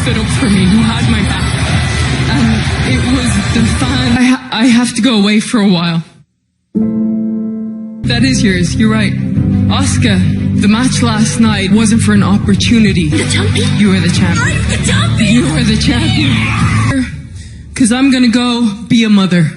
stood up for me, who had my back. And it was the fan. I have to go away for a while. That is yours, you're right. Oscar, the match last night wasn't for an opportunity. The champion? You are the champion. I'm the champion! You are the champion. Because I'm gonna go be a mother.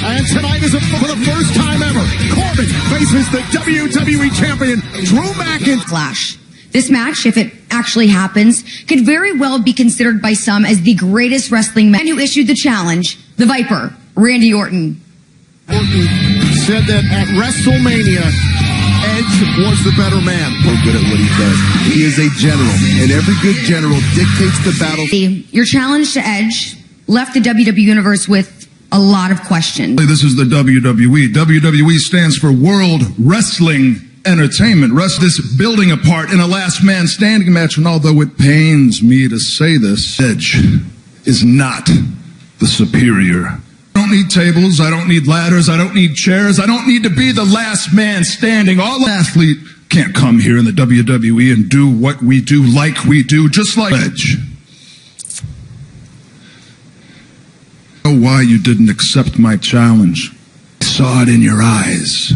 And tonight is for the first time ever, Corbin faces the WWE Champion, Drew McIntyre. Clash. This match, if it actually happens, could very well be considered by some as the greatest wrestling man who issued the challenge, the Viper, Randy Orton. Orton said that at WrestleMania, Edge was the better man. So good at what he does. He is a general, and every good general dictates the battle. Your challenge to Edge left the WWE Universe with a lot of questions. This is the WWE. WWE stands for World Wrestling Entertainment. This building apart in a last man standing match, and although it pains me to say this, Edge is not the superior. I don't need tables, I don't need ladders, I don't need chairs, I don't need to be the last man standing. All athlete can't come here in the WWE and do what we do like we do, just like Edge. I know why you didn't accept my challenge. I saw it in your eyes.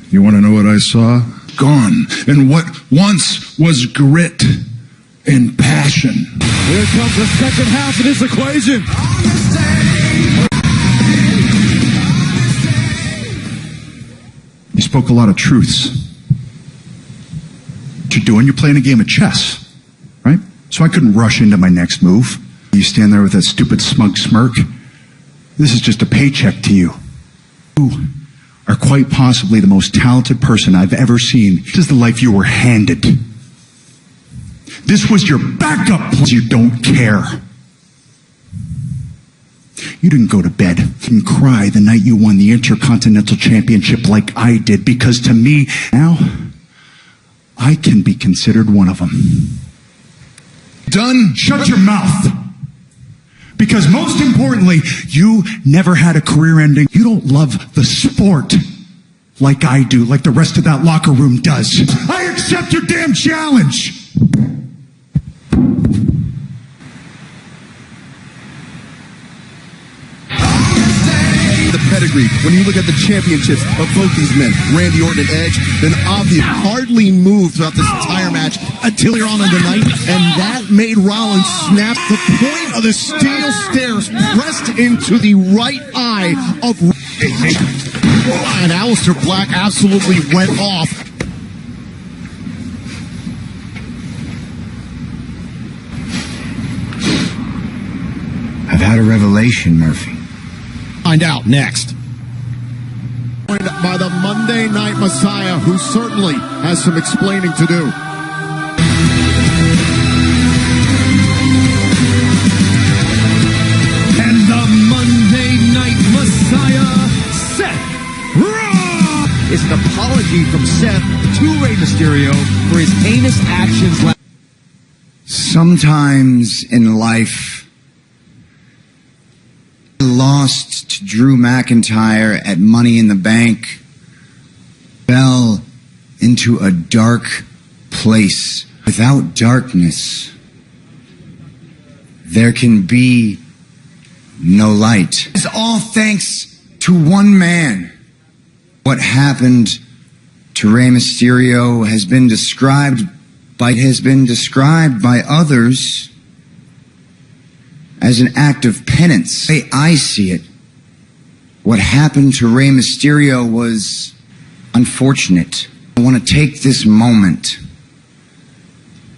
You want to know what I saw? Gone. And what once was grit and passion. Here comes the second half of this equation. You spoke a lot of truths. What you're doing, you're playing a game of chess, right? So I couldn't rush into my next move. You stand there with that stupid smug smirk. This is just a paycheck to you. You are quite possibly the most talented person I've ever seen. This is the life you were handed. This was your backup plan. You don't care. You didn't go to bed and cry the night you won the Intercontinental Championship like I did, because to me, now, I can be considered one of them. Done? Shut your mouth. Because most importantly, you never had a career ending. You don't love the sport like I do, like the rest of that locker room does. I accept your damn challenge. The pedigree, when you look at the championships of both these men, Randy Orton and Edge, then obviously hardly moved throughout this entire match until you're on in the night, and that made Rollins snap. The point of the steel stairs pressed into the right eye of and Aleister Black absolutely went off. I've had a revelation, Murphy. Find out next. By the Monday Night Messiah, who certainly has some explaining to do. And the Monday Night Messiah, Seth Rollins, is an apology from Seth to Rey Mysterio for his heinous actions. Sometimes in life, I lost to Drew McIntyre at Money in the Bank, fell into a dark place. Without darkness, there can be no light. It's all thanks to one man. What happened to Rey Mysterio has been described by others as an act of penance. The way I see it, what happened to Rey Mysterio was unfortunate. I want to take this moment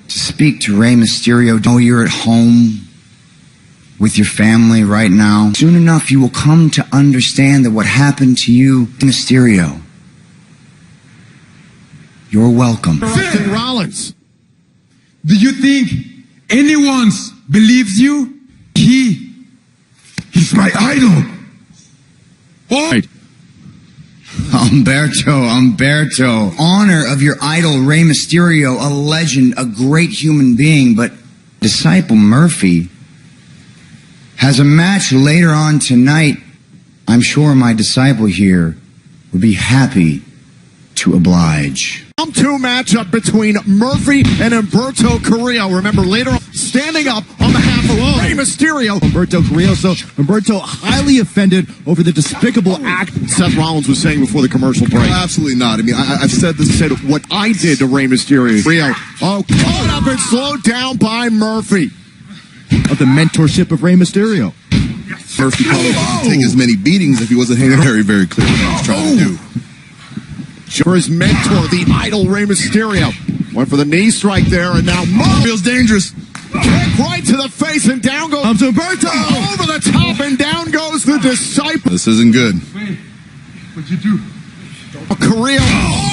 to speak to Rey Mysterio. I know you're at home with your family right now. Soon enough, you will come to understand that what happened to you, Mysterio, you're welcome. Rollins. Do you think anyone believes you? He's my idol. Right. Umberto. Honor of your idol, Rey Mysterio, a legend, a great human being, but disciple Murphy has a match later on tonight. I'm sure my disciple here would be happy to oblige. Round 2 matchup between Murphy and Humberto Carrillo. Remember, later on, standing up on behalf of Rey Mysterio. Humberto Carrillo. So Humberto highly offended over the despicable act Seth Rollins was saying before the commercial break. Well, absolutely not. I mean, I've said this. Said what I did to Rey Mysterio. Caught up and slowed down by Murphy. Of the mentorship of Rey Mysterio. Murphy probably wouldn't take as many beatings if he wasn't hanging very, very clear what he was trying to do. For his mentor, the idol Rey Mysterio. Went for the knee strike there, and now Murphy Feels dangerous. kick right to the face, and down goes Humberto. over the top, and down goes the disciple. This isn't good. What'd you do? Carrillo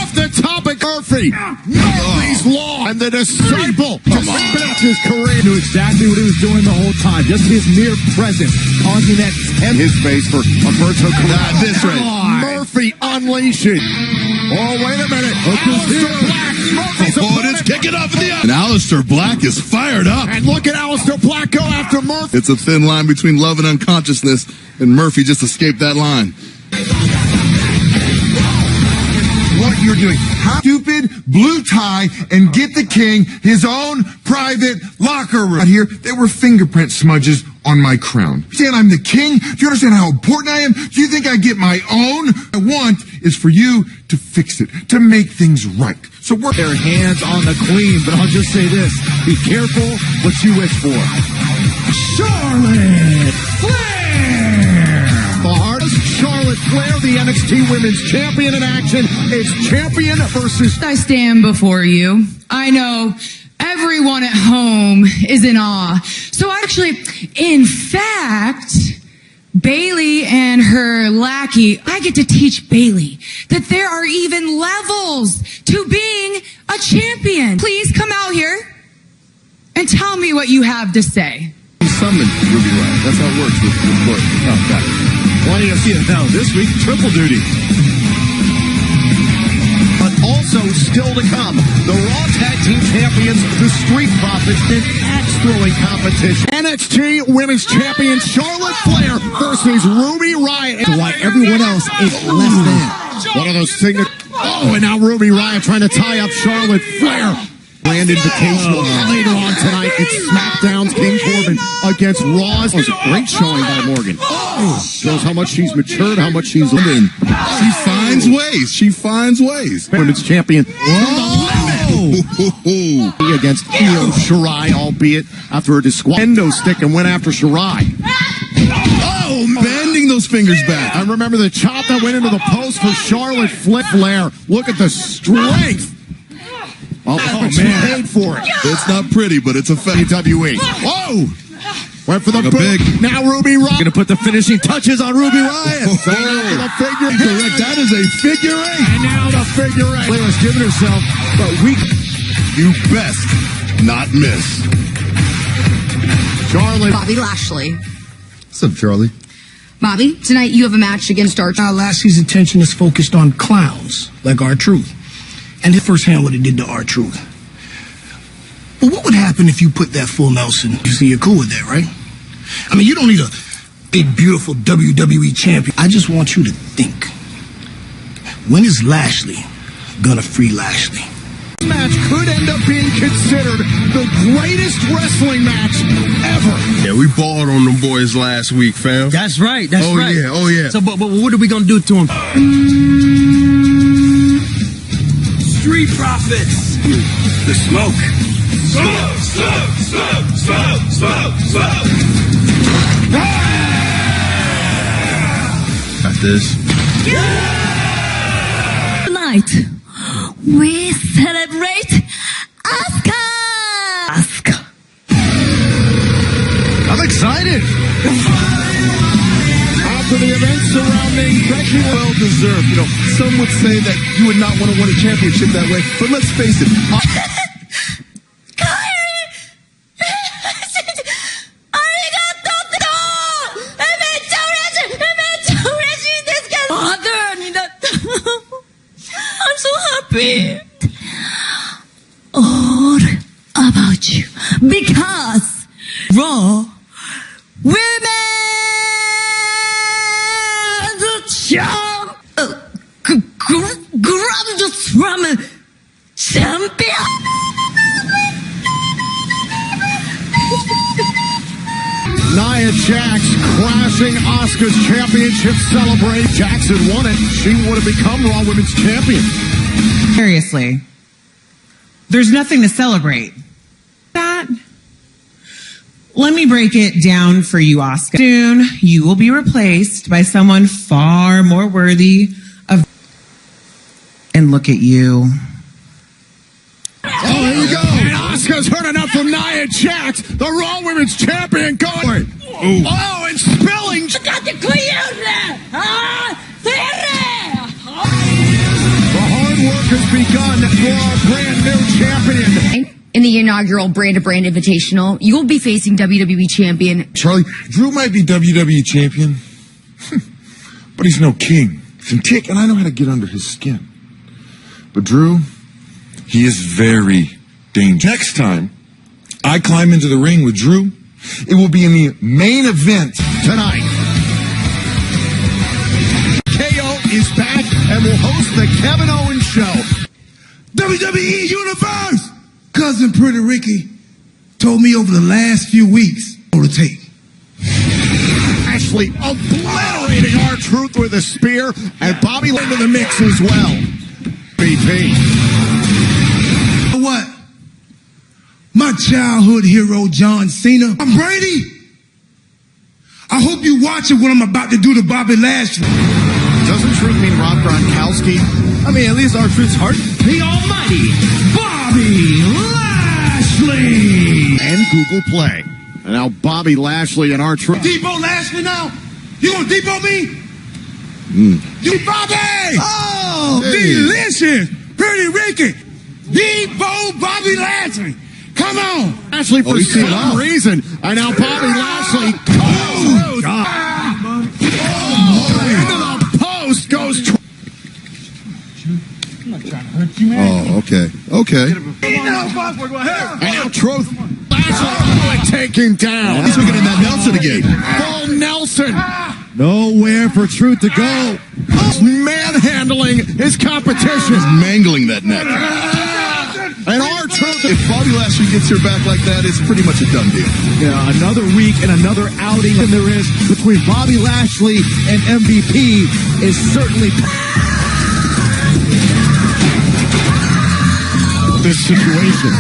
off the top of Murphy. Murphy's law, and the disciple just smashes Carrillo. Knew exactly what he was doing the whole time. Just his mere presence causing that His face for Humberto Carrillo. This right. Murphy unleashing. Oh, wait a minute. Aleister Black. Murphy's It's kicking up in the air. And Aleister Black is fired up. And look at Aleister Black go after Murphy. It's a thin line between love and unconsciousness, and Murphy just escaped that line. What you're doing. Stupid blue tie and get the king his own private locker room. Out here, there were fingerprint smudges on my crown. You understand I'm the king? Do you understand how important I am? Do you think I get my own? What I want is for you to fix it, to make things right. So we're their hands on the queen, but I'll just say this. Be careful what you wish for. Charlotte Flair! The hardest Charlotte Flair, the NXT Women's Champion in action. It's champion versus... I stand before you. I know everyone at home is in awe. So actually, in fact, Bailey and her lackey, I get to teach Bailey that there are even levels to being a champion. Please come out here and tell me what you have to say. He summoned Ruby Riott. That's how it works with Floyd. Oh, got it. Plenty of now this week, triple duty. But also still to come, the Raw Tag Team Champions, the Street Profits, in axe-throwing competition. NXT Women's Champion Charlotte Flair versus Ruby Riott. Why everyone else is less than. One of those signatures. Oh, and now Ruby Riott trying to tie up Charlotte Flair. Grand Invitational later on tonight. It's SmackDown's King Corbin against Raw's. It was a great showing by Morgan. Shows how much she's matured, how much she's living. She finds ways. She finds ways. Women's champion. Whoa! Against Io Shirai, albeit after a endo stick and went after Shirai. Oh, bending those fingers back. I remember the chop that went into the post for Charlotte Flair. Look at the strength. Oh man, paid for it. It's not pretty, but it's a WWE. Whoa! Went for the big. Now Ruby Riott. Gonna put the finishing touches on Ruby Riott. The figure. Correct. That is a figure eight. And now the figure eight. Flair's giving herself, but you best not miss. Charlotte. Bobby Lashley. What's up, Charlie? Bobby, tonight you have a match against our... Lashley's attention is focused on clowns, like R-Truth. And his firsthand what it did to R-Truth. Well, what would happen if you put that full Nelson? You see, you're cool with that, right? I mean, you don't need a big, beautiful WWE champion. I just want you to think. When is Lashley gonna free Lashley? This match could end up being considered the greatest wrestling match ever. Yeah, we balled on them boys last week, fam. That's right. That's right. Oh yeah. So, but what are we gonna do to them? Street Profits. The smoke. Smoke, smoke, smoke, smoke, smoke, smoke. Got this. Tonight, we celebrate Asuka. Asuka. I'm excited. After the events surrounding Becky, Well deserved. You know, some would say that you would not want to win a championship that way, but let's face it. bit all about you. Because Raw Women's Grand Slam Champion. Nia Jax crashing Asuka's championship celebration. Jax had won it. She would have become Raw Women's Champion. Seriously. There's nothing to celebrate. That? Let me break it down for you, Asuka. Soon, you will be replaced by someone far more worthy of... And look at you. Oh, here we go. And Asuka's heard enough from Nia Jax, the Raw Women's Champion, going. Ooh. Oh, and spilling. The hard work has begun for our brand new champion. In the inaugural Brand to Brand Invitational, you will be facing WWE Champion Charlie, Drew might be WWE Champion, but he's no king. He's a tick, and I know how to get under his skin. But Drew, he is very dangerous. Next time I climb into the ring with Drew, it will be in the main event tonight. KO is back and will host the Kevin Owens Show. WWE Universe! Cousin Pretty Ricky told me over the last few weeks what to take. Ashley obliterating R-Truth with a spear, and Bobby into the mix as well. BP. What? My childhood hero, John Cena. I'm Brady. I hope you watch it when I'm about to do the Bobby Lashley. Doesn't Truth mean Rob Gronkowski? I mean, at least R-Truth's heart. The almighty Bobby Lashley! And Google Play. And now Bobby Lashley and R-Truth. Depot Lashley now? You gonna depot me? You Bobby! Oh, hey. Delicious! Pretty Ricky! Depot Bobby Lashley! Come on! Lashley for some reason. And now Bobby Lashley. Oh, God. Into the post goes. I'm not trying to hurt you, man. Oh, okay. Okay. And now Truth. Lashley taken down. He's looking at that Nelson again. Full Nelson. Nowhere for Truth to go. Manhandling his competition. He's mangling that neck. And R-Truth. If Bobby Lashley gets her back like that, it's pretty much a done deal. Yeah, another week and another outing than there is between Bobby Lashley and MVP is certainly this situation.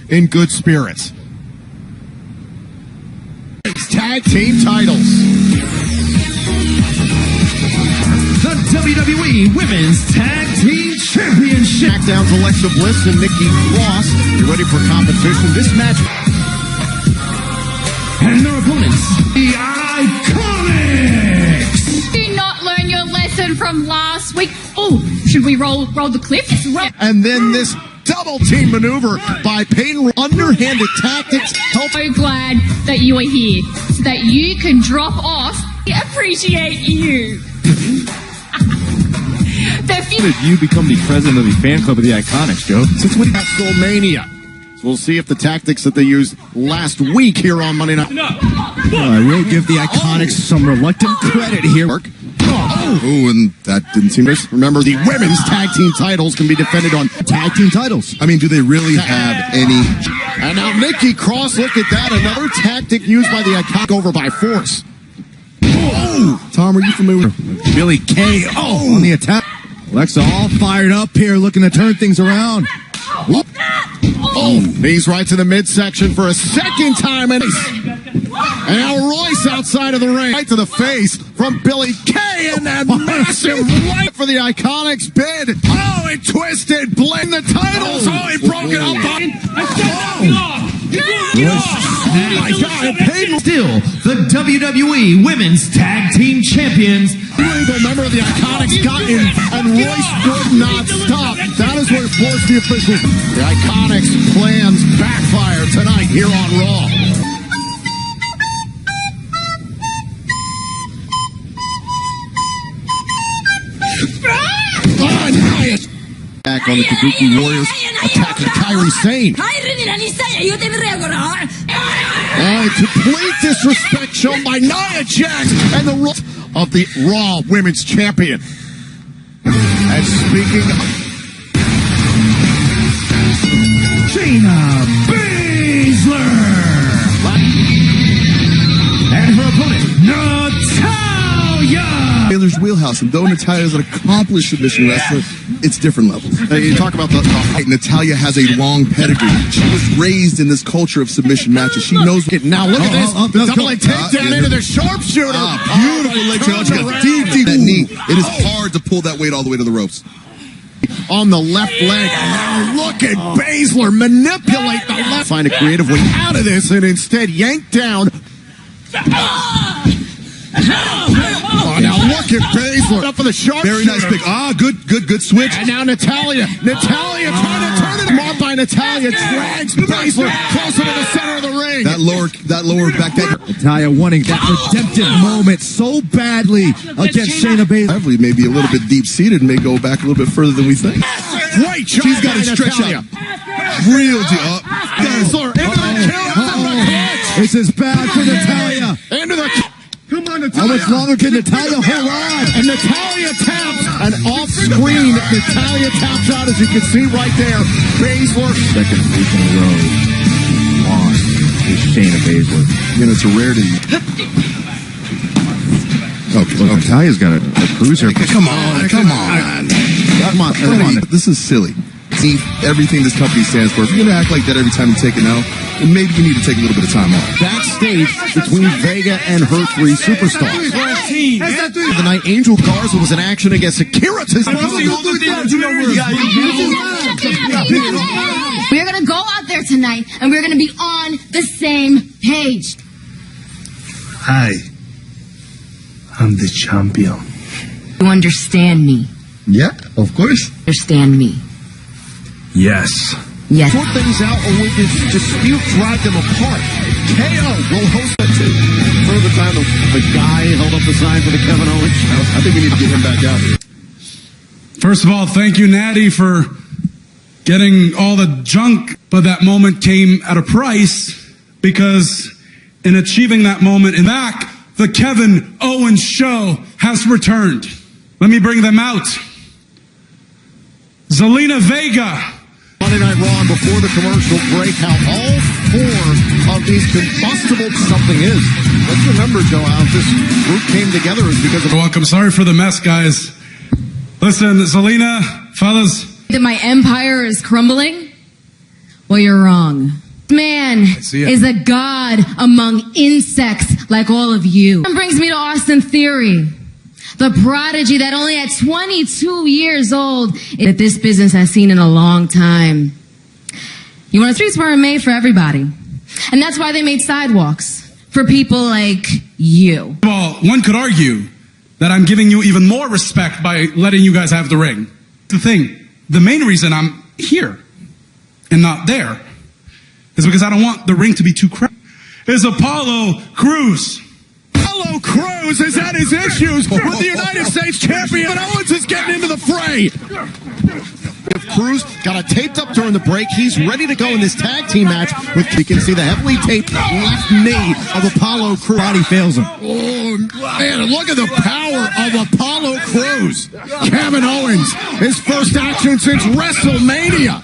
In good spirits. Tag team titles. the WWE Women's Tag Team Championship. SmackDown's Alexa Bliss and Nikki Cross. You ready for competition? This match. And their opponents, the Iconics. Did you not learn your lesson from last week? Oh, should we roll the clip? And then this double team maneuver by Peyton. Underhanded tactics. So glad that you are here so that you can drop off. We appreciate you. Did you become the president of the fan club of the Iconics, Joe? Since when WrestleMania. So we'll see if the tactics that they used last week here on Monday Night. I will give the Iconics some reluctant credit here. Oh, and that didn't seem to... Remember, the women's tag team titles can be defended on tag team titles. I mean, do they really have any... And now Nikki Cross, look at that. Another tactic used by the Iconics over by force. Oh! Tom, are you familiar with Billy Kay? Oh, on the attack. Alexa all fired up here, looking to turn things around. Oh, knees right to the midsection for a second time. And now Royce outside of the ring. Right to the face from Billy Kay. And that massive right for the Iconics bid. Oh, it twisted. Blame the titles. Oh, it broke it up. Oh my God, Peyton still the WWE Women's Tag Team Champions. The member of the Iconics got in, and Royce would not stop. That is what forced the officials. The Iconics' plans backfire tonight here on Raw. attack on the Kabuki Warriors, attacking Kairi Sane. Complete disrespect shown by Nia Jax and the role of the Raw Women's Champion. And speaking of Shayna Baszler and her opponent Natalya. Taylor's wheelhouse, and though Natalya is an accomplished submission wrestler, it's different levels. You talk about the height. Natalya has a long pedigree. She was raised in this culture of submission matches. She knows. Now look at this. The double leg takedown into the sharpshooter. Beautiful leg takedown. Deep that knee. It is hard to pull that weight all the way to the ropes. On the left leg. Now look at Baszler manipulate the left. Find a creative way out of this and instead yank down. Oh, now look at Baszler up for the sharp. Very nice pick. Good switch. And now Natalya trying to turn it off by Natalya drags Baszler closer to the center of the ring. That lower back there. Natalya wanting that redemptive moment so badly against Shayna Baszler. Maybe a little bit deep seated, may go back a little bit further than we think. Great job. She's got to stretch out. Real deal. Baszler into the kill. This is bad for Natalya. Into the. Come on, Natalya. How much longer can Natalya hold on? And Natalya taps. And off screen, Natalya taps out, as you can see right there. Baszler. Second week in a row. Lost is Shayna Baszler. Again, it's a rarity. Look, Natalya's got a cruiser. Come on. This is silly. See, everything this company stands for. If you're going to act like that every time you take it now, then maybe you need to take a little bit of time off. Backstage between Vega and her three superstars. The night, Angel Garza was in action against Akira. We're going to go out there tonight, and we're going to be on the same page. Hi. I'm the champion. You understand me? Yeah, of course. Understand me? Yes. Yes. Sort things out, or would this dispute drive them apart? KO will host that too. Further time, the guy held up the sign for the Kevin Owens show. I think we need to get him back out here. First of all, thank you, Natty, for getting all the junk, but that moment came at a price, because in achieving that moment in back, the Kevin Owens show has returned. Let me bring them out. Zelina Vega. Monday Night Raw, and before the commercial break, how all four of these combustible something is. Let's remember, Joe, how this group came together is because of... You're welcome. Sorry for the mess, guys. Listen, Zelina, fellas. That my empire is crumbling? Well, you're wrong. This man is a god among insects like all of you. That brings me to Austin Theory. The prodigy that only at 22 years old that this business has seen in a long time. You want streets weren't made for everybody. And that's why they made sidewalks for people like you. Well, one could argue that I'm giving you even more respect by letting you guys have the ring. The thing, the main reason I'm here and not there is because I don't want the ring to be too crowded. Is Apollo Crews. Apollo Crews is at his issues with the United States champion. But Owens is getting into the fray. If Crews got it taped up during the break, he's ready to go in this tag team match. You can see the heavily taped left knee of Apollo Crews. Body fails him. Oh, man, look at the power of Apollo Crews. Kevin Owens, his first action since WrestleMania.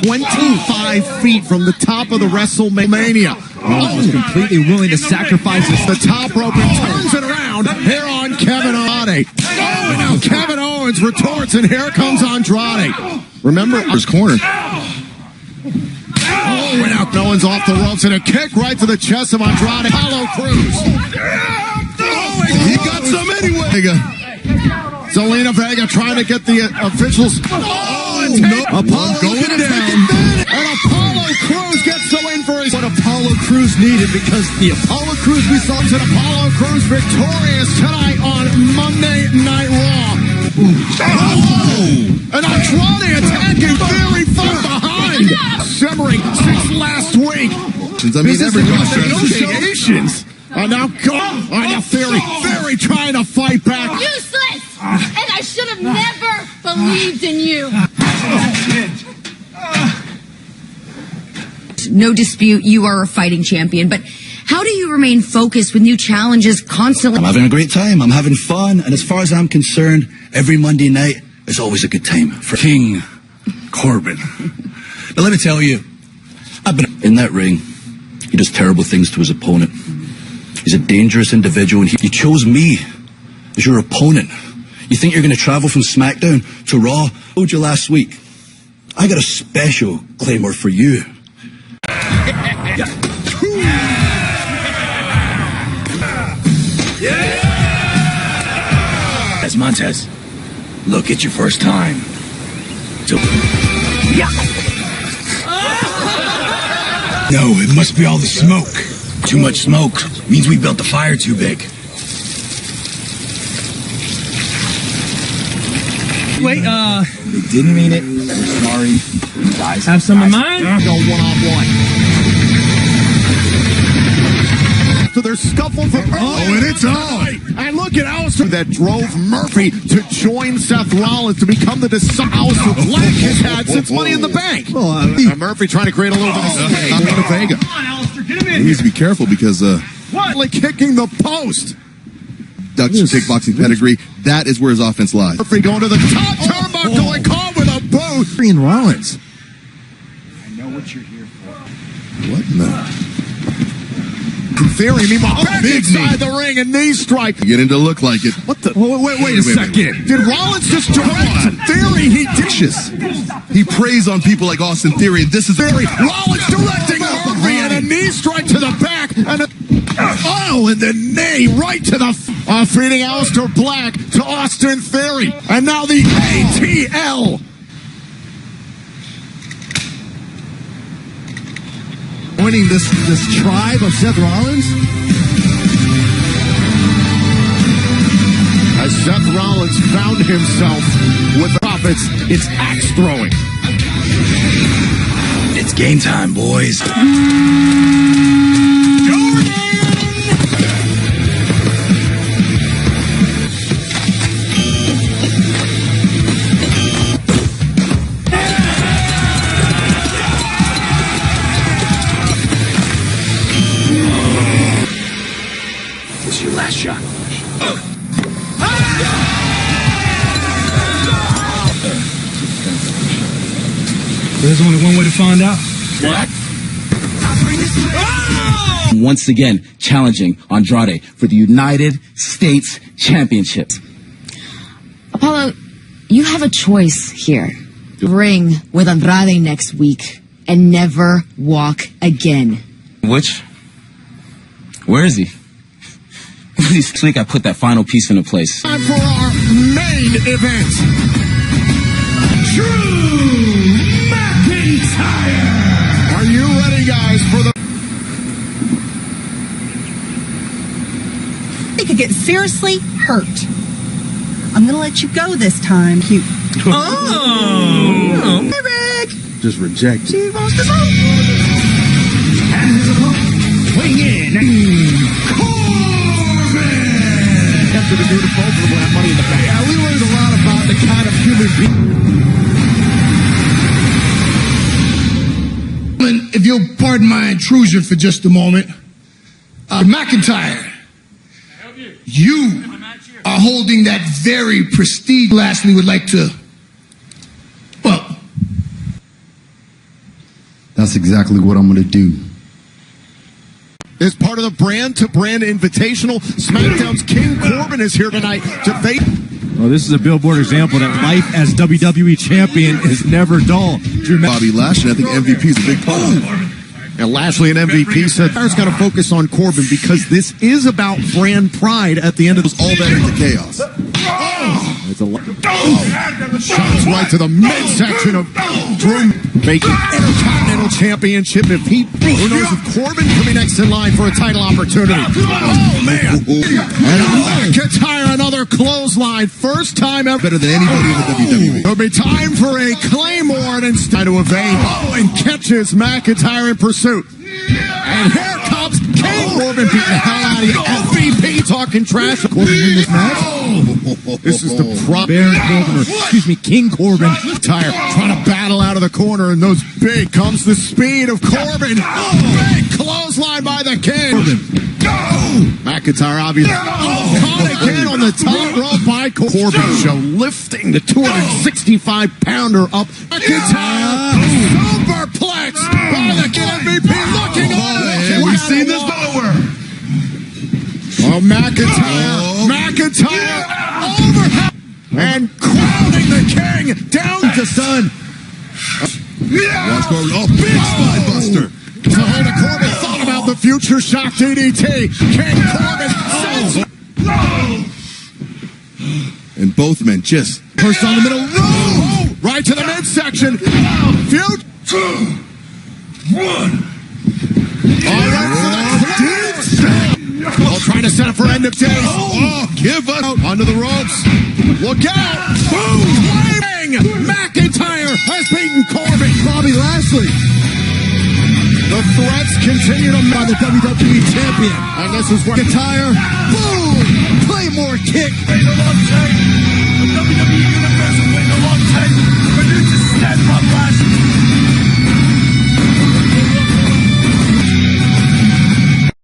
25 feet from the top of the WrestleMania. Owens was completely willing to sacrifice this. The top rope and turns it around here on Kevin Andrade. Oh, and now Kevin Owens retorts, and here comes Andrade. Remember, his corner. Oh, and now Owens off the ropes, and a kick right to the chest of Andrade. Apollo Crews. Oh, he got some anyway. Zelina Vega trying to get the officials. Oh, no. Apollo going down. And Apollo Crews gets the win for his. What Apollo Crews needed, because the Apollo Crews we saw to Apollo Crews victorious tonight on Monday Night Raw. Oh! And Andrade attacking Theory from behind. Simmering since last week. I mean, every negotiations. And now Theory trying to fight back. Useless! And I should have never believed in you. No dispute, you are a fighting champion, but how do you remain focused with new challenges constantly? I'm having a great time. I'm having fun. And as far as I'm concerned, every Monday night is always a good time for King Corbin. Now, let me tell you, I've been in that ring. He does terrible things to his opponent. He's a dangerous individual, and he chose me as your opponent. You think you're going to travel from SmackDown to Raw? I told you last week. I got a special Claymore for you. As Montez, look at your first time. No, it must be all the smoke. Too much smoke means we built the fire too big. Wait, They didn't mean it. We're sorry. Guys, have some of mine? Go one-on-one. So there's scuffle for and it's on. And look at Alistair that drove Murphy to join Seth Rollins to become the Alistair Black has had since Money in the Bank. Murphy trying to create a little bit of Vega. Come on, Alistair, get him in. He needs to be careful because like kicking the post. Dutch kickboxing pedigree, that is where his offense lies. Murphy going to the top turnbuckle and caught with a boot. Ian Rollins. I know what you're here for. What in the? Theory, meanwhile, back inside the ring and knee strike. Beginning to look like it. What the? Wait a second. Did Rollins just direct Theory? He Vicious. He preys on people like Austin Theory, and this is Theory. Rollins directing Murphy and a knee strike to the back and a and the knee right to the feeding Alistair Black to Austin Theory, and now the ATL. Winning this tribe of Seth Rollins. As Seth Rollins found himself with profits, it's axe throwing. It's game time, boys. This is your last shot. There's only one way to find out. What? Once again, challenging Andrade for the United States Championships. Apollo, you have a choice here. Ring with Andrade next week and never walk again. Which? Where is he? This week I put that final piece into place. Time for our main event. Are you ready, guys, for the... They could get seriously hurt. I'm going to let you go this time. Cute. Oh! Hey, Rick. just rejected. She wants to go. Weighing in. After the beautiful will have Money in the Bank. Yeah, we learned a lot about the kind of human being. If you'll pardon my intrusion for just a moment, McIntyre, you are holding that very prestige. Lastly, would like to, well, that's exactly what I'm going to do. As part of the Brand to Brand Invitational, SmackDown's King Corbin is here tonight to face. Well, this is a billboard example that life as WWE champion is never dull. Bobby Lashley, I think MVP is a big part of it. And Lashley and MVP said, "There's got to focus on Corbin because this is about brand pride at the end of this." All that into chaos. It's a shots right to the midsection of Drew, making Intercontinental Championship. If he, who knows if Corbin coming next in line for a title opportunity. Oh man! And McIntyre, another clothesline, first time ever. Better than anybody in the WWE. It'll be time for a Claymore and instead to evade. Oh, and catches McIntyre in pursuit. And here comes drops. King Corbin beating the hell out of you. MVP talking trash. Corbin in this match. This is the Baron Corbin, or excuse me, King Corbin. Tire trying to battle out of the corner, and those big comes the speed of Corbin. Big clothesline by the King. McIntyre obviously caught again on the top rope by Corbin. Show lifting the 265-pounder up. McIntyre superplex by the MVP. Looking on. We've seen this before. Oh, McIntyre overhead and crowning the King down to Sun. Watch Corbin. Oh, big spine buster. Behind Corbin thought about the future shock DDT. King Corbin says. And both men just First on the middle. Right to the midsection. Future. 2, 1. All right for the All trying to set up for end of days. Oh, give up Onto the ropes. Look out. Boom. McIntyre has beaten Corbin. Bobby Lashley. The threats continue to by the WWE Champion. And this is where McIntyre. Boom. Claymore kick.